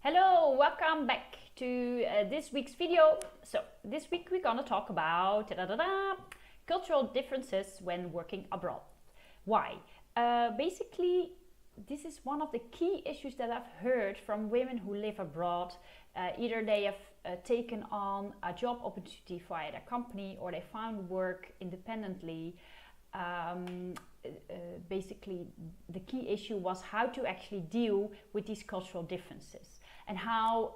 Hello, welcome back to this week's video. So this week we're gonna talk about cultural differences when working abroad. Why? Basically, this is one of the key issues that I've heard from women who live abroad. Either they have taken on a job opportunity via their company or they found work independently. Basically, the key issue was how to actually deal with these cultural differences and how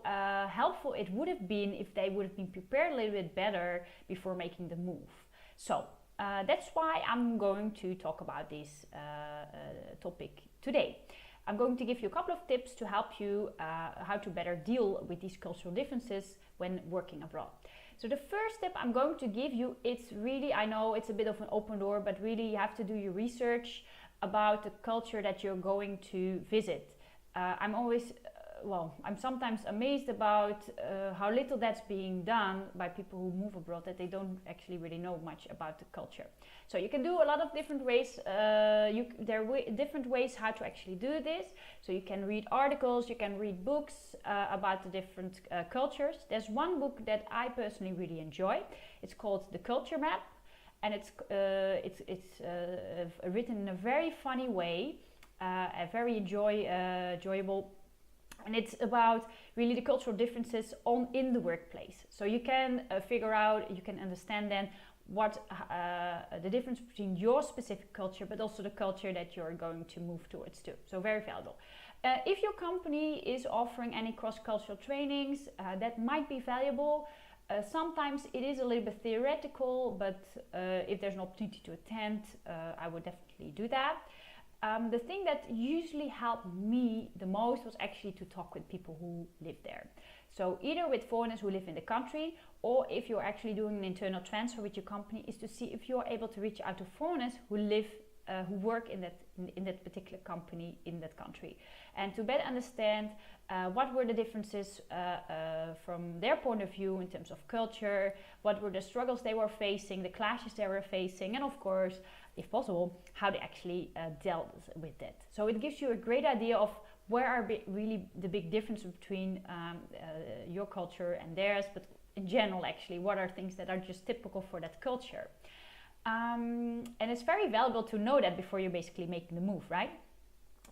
helpful it would have been if they would have been prepared a little bit better before making the move. So that's why I'm going to talk about this topic today. I'm going to give you a couple of tips to help you how to better deal with these cultural differences when working abroad. So the first tip I'm going to give you, it's really, I know it's a bit of an open door, but really you have to do your research about the culture that you're going to visit. I'm sometimes amazed about how little that's being done by people who move abroad, that they don't actually really know much about the culture. So you can do a lot of different ways. There are different ways how to actually do this. So you can read articles, you can read books about the different cultures. There's one book that I personally really enjoy. It's called The Culture Map, and it's written in a very funny way, a very enjoyable. And it's about really the cultural differences in the workplace. So you can figure out, you can understand then what the difference between your specific culture, but also the culture that you're going to move towards too. So very valuable. If your company is offering any cross-cultural trainings, that might be valuable. Sometimes it is a little bit theoretical, but if there's an opportunity to attend, I would definitely do that. The thing that usually helped me the most was actually to talk with people who live there. So either with foreigners who live in the country, or if you're actually doing an internal transfer with your company, is to see if you're able to reach out to foreigners who work in that particular company in that country, and to better understand what were the differences from their point of view in terms of culture, what were the struggles they were facing, the clashes they were facing, and of course, if possible, how they actually dealt with it. So it gives you a great idea of where are really the big differences between your culture and theirs, but in general, actually, what are things that are just typical for that culture. And it's very valuable to know that before you're basically making the move, right?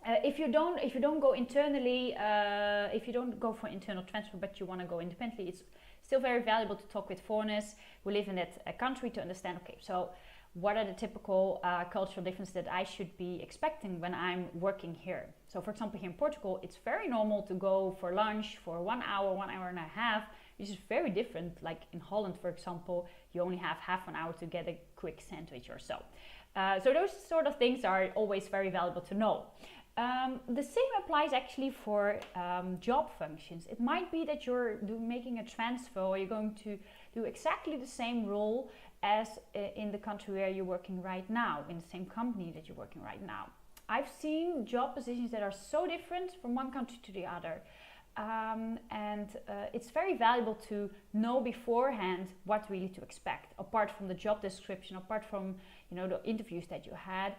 If you don't go internally, if you don't go for internal transfer, but you want to go independently, it's still very valuable to talk with foreigners who live in that country to understand, okay, so what are the typical cultural differences that I should be expecting when I'm working here? So for example, here in Portugal, it's very normal to go for lunch for 1 hour, 1 hour and a half, which is very different. Like in Holland, for example, you only have half an hour to get a quick sandwich or so. So those sort of things are always very valuable to know. The same applies actually for job functions. It might be that you're making a transfer, or you're going to do exactly the same role as in the country where you're working right now, in the same company that you're working right now. I've seen job positions that are so different from one country to the other. It's very valuable to know beforehand what really to expect, apart from the job description, apart from the interviews that you had.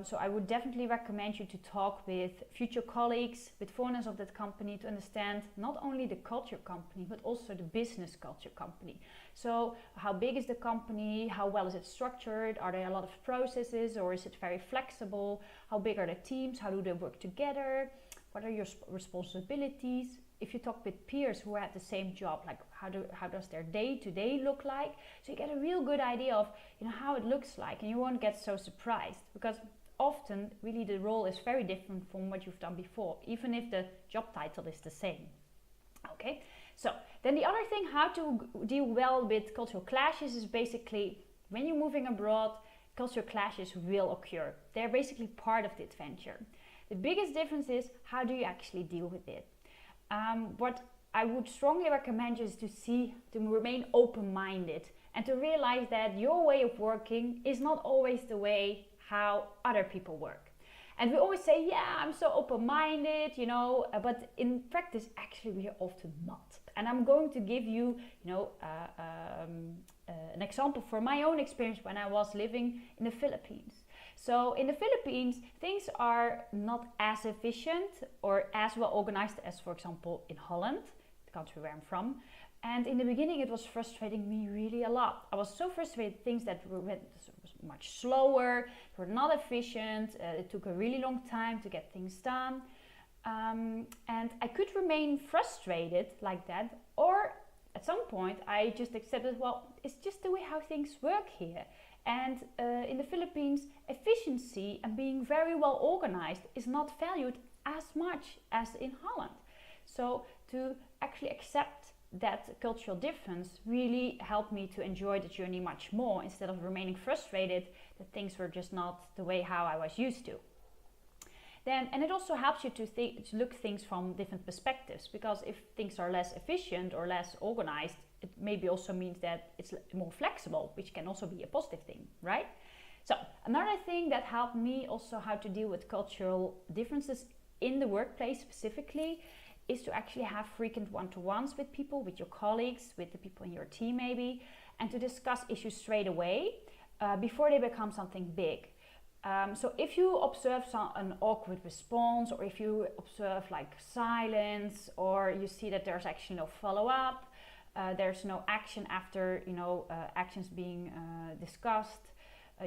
So I would definitely recommend you to talk with future colleagues, with foreigners of that company, to understand not only the culture company, but also the business culture company. So how big is the company? How well is it structured? Are there a lot of processes, or is it very flexible? How big are the teams? How do they work together? What are your responsibilities? If you talk with peers who have the same job, like how does their day-to-day look like? So you get a real good idea of how it looks like, and you won't get so surprised, because often really the role is very different from what you've done before, even if the job title is the same. Okay, so then the other thing, how to deal well with cultural clashes, is basically when you're moving abroad, cultural clashes will occur. They're basically part of the adventure. The biggest difference is how do you actually deal with it. What I would strongly recommend you is to remain open-minded and to realize that your way of working is not always the way how other people work. And we always say, yeah, I'm so open-minded, but in practice, actually, we are often not. And I'm going to give you, an example from my own experience when I was living in the Philippines. So in the Philippines, things are not as efficient or as well organized as, for example, in Holland, the country where I'm from. And in the beginning, it was frustrating me really a lot. I was so frustrated, things that went much slower, were not efficient, it took a really long time to get things done. And I could remain frustrated like that, or at some point I just accepted, well, it's just the way how things work here. And in the Philippines, efficiency and being very well organized is not valued as much as in Holland. So to actually accept that cultural difference really helped me to enjoy the journey much more, instead of remaining frustrated that things were just not the way how I was used to. Then, and it also helps you to look things from different perspectives, because if things are less efficient or less organized, it maybe also means that it's more flexible, which can also be a positive thing, right? So another thing that helped me also how to deal with cultural differences in the workplace specifically is to actually have frequent one-to-ones with people, with your colleagues, with the people in your team maybe, and to discuss issues straight away before they become something big. So if you observe an awkward response, or if you observe like silence, or you see that there's actually no follow-up, there's no action after actions being discussed,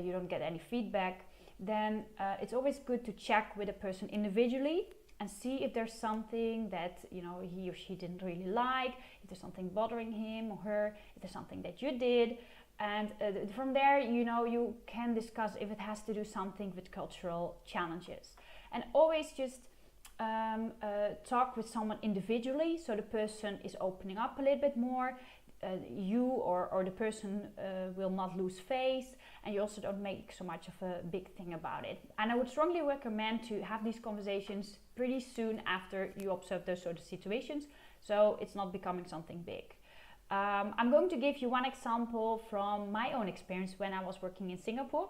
you don't get any feedback, then it's always good to check with a person individually and see if there's something that he or she didn't really like, if there's something bothering him or her, if there's something that you did. And from there, you can discuss if it has to do something with cultural challenges. And always just talk with someone individually, so the person is opening up a little bit more. You or the person will not lose face, and you also don't make so much of a big thing about it. And I would strongly recommend to have these conversations pretty soon after you observe those sort of situations, so it's not becoming something big. I'm going to give you one example from my own experience when I was working in Singapore.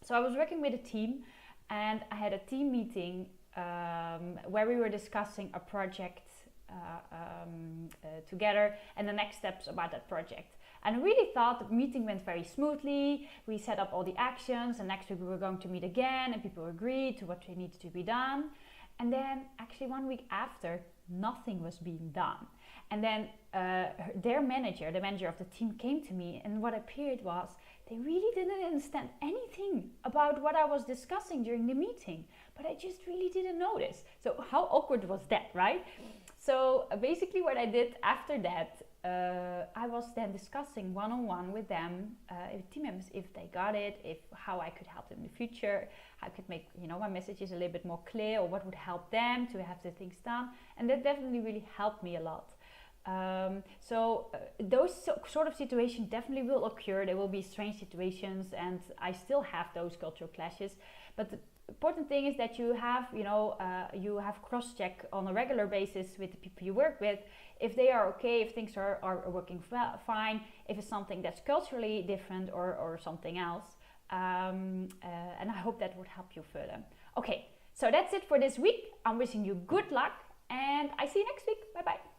So I was working with a team, and I had a team meeting where we were discussing a project together and the next steps about that project. And I really thought the meeting went very smoothly. We set up all the actions, and next week we were going to meet again, and people agreed to what needed to be done. And then actually 1 week after, nothing was being done. And then their manager, the manager of the team, came to me, and what appeared was they really didn't understand anything about what I was discussing during the meeting, but I just really didn't notice. So how awkward was that, right? So basically what I did after that, I was then discussing one-on-one with them, team members, if they got it, how I could help them in the future, how I could make my messages a little bit more clear, or what would help them to have the things done. And that definitely really helped me a lot. Those sort of situations definitely will occur. There will be strange situations, and I still have those cultural clashes. But the important thing is that you have cross-check on a regular basis with the people you work with, if they are okay, if things are working fine, if it's something that's culturally different or something else. And I hope that would help you further. Okay, so that's it for this week. I'm wishing you good luck, and I see you next week. Bye bye.